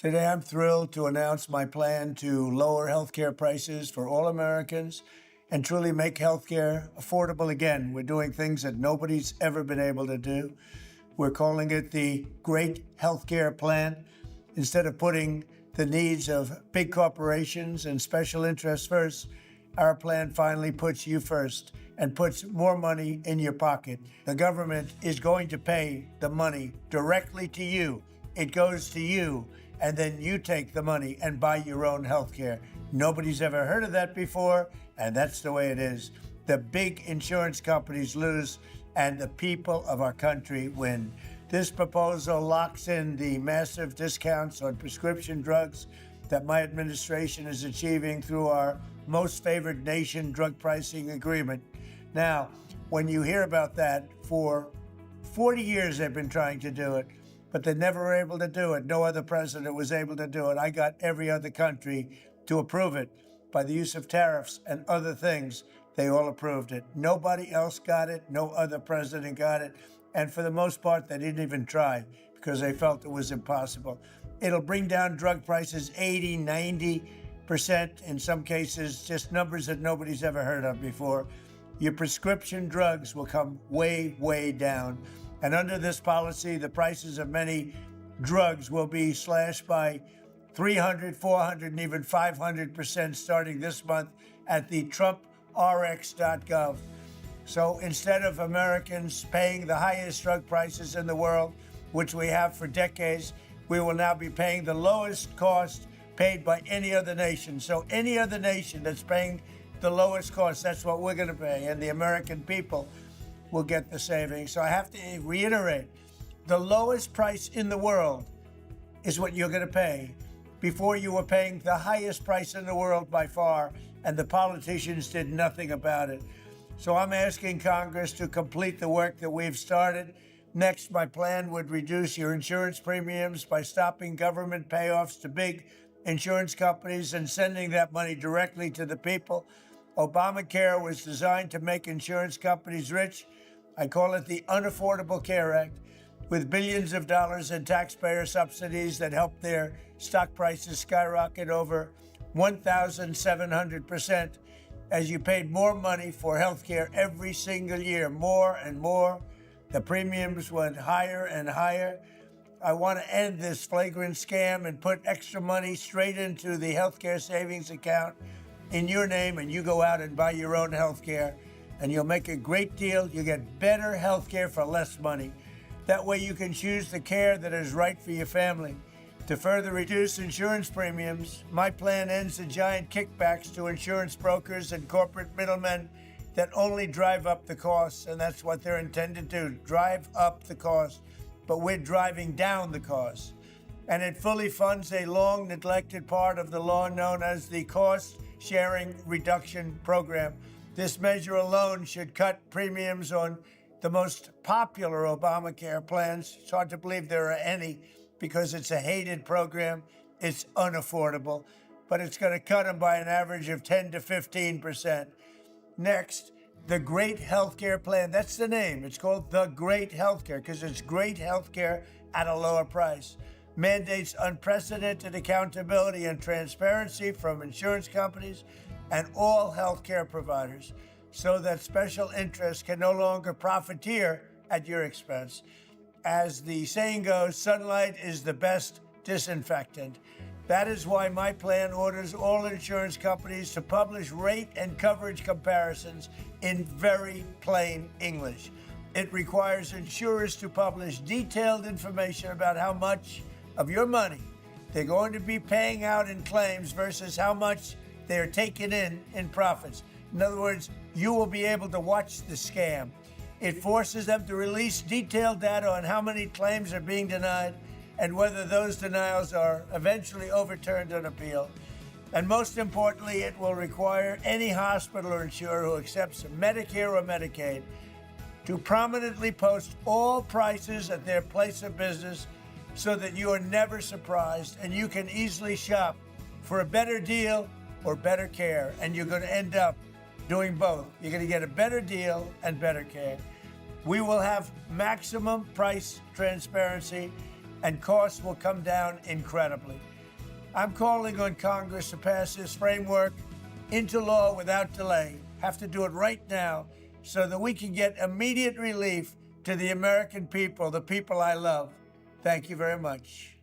Today, I'm thrilled to announce my plan to lower healthcare prices for all Americans and truly make healthcare affordable again. We're doing things that nobody's ever been able to do. We're calling it the Great Healthcare Plan. Instead of putting the needs of big corporations and special interests first, our plan finally puts you first and puts more money in your pocket. The government is going to pay the money directly to you. It goes to you, and then you take the money and buy your own health care. Nobody's ever heard of that before, and that's the way it is. The big insurance companies lose, and the people of our country win. This proposal locks in the massive discounts on prescription drugs that my administration is achieving through our most favored nation drug pricing agreement. Now, when you hear about that, for 40 years they've been trying to do it, but they never were able to do it. No other president was able to do it. I got every other country to approve it. By the use of tariffs and other things, they all approved it. Nobody else got it. No other president got it. And for the most part, they didn't even try because they felt it was impossible. It'll bring down drug prices 80, 90%, in some cases, just numbers that nobody's ever heard of before. Your prescription drugs will come way, way down. And under this policy, the prices of many drugs will be slashed by 300, 400, and even 500% starting this month at the TrumpRx.gov. So instead of Americans paying the highest drug prices in the world, which we have for decades, we will now be paying the lowest cost paid by any other nation. So any other nation that's paying the lowest cost, that's what we're going to pay. And the American people will get the savings. So I have to reiterate, the lowest price in the world is what you're going to pay. Before, you were paying the highest price in the world by far, and the politicians did nothing about it. So I'm asking Congress to complete the work that we've started. Next, my plan would reduce your insurance premiums by stopping government payoffs to big insurance companies and sending that money directly to the people. Obamacare was designed to make insurance companies rich. I call it the Unaffordable Care Act, with billions of dollars in taxpayer subsidies that helped their stock prices skyrocket over 1,700% as you paid more money for health care every single year, more and more. The premiums went higher and higher. I want to end this flagrant scam and put extra money straight into the healthcare savings account in your name, and you go out and buy your own healthcare, and you'll make a great deal. You get better healthcare for less money. That way you can choose the care that is right for your family. To further reduce insurance premiums, my plan ends the giant kickbacks to insurance brokers and corporate middlemen that only drive up the costs, and that's what they're intended to, drive up the cost. But we're driving down the cost. And it fully funds a long neglected part of the law known as the Cost Sharing Reduction Program. This measure alone should cut premiums on the most popular Obamacare plans. It's hard to believe there are any because it's a hated program. It's unaffordable, but it's going to cut them by an average of 10 to 15%. Next, the Great Healthcare Plan. That's the name. It's called the Great Healthcare because it's great healthcare at a lower price. Mandates unprecedented accountability and transparency from insurance companies and all healthcare providers so that special interests can no longer profiteer at your expense. As the saying goes, sunlight is the best disinfectant. That is why my plan orders all insurance companies to publish rate and coverage comparisons in very plain English. It requires insurers to publish detailed information about how much of your money they're going to be paying out in claims versus how much they're taking in profits. In other words, you will be able to watch the scam. It forces them to release detailed data on how many claims are being denied and whether those denials are eventually overturned on appeal. And most importantly, it will require any hospital or insurer who accepts Medicare or Medicaid to prominently post all prices at their place of business so that you are never surprised and you can easily shop for a better deal or better care. And you're going to end up doing both. You're going to get a better deal and better care. We will have maximum price transparency and costs will come down incredibly. I'm calling on Congress to pass this framework into law without delay. Have to do it right now so that we can get immediate relief to the American people, the people I love. Thank you very much.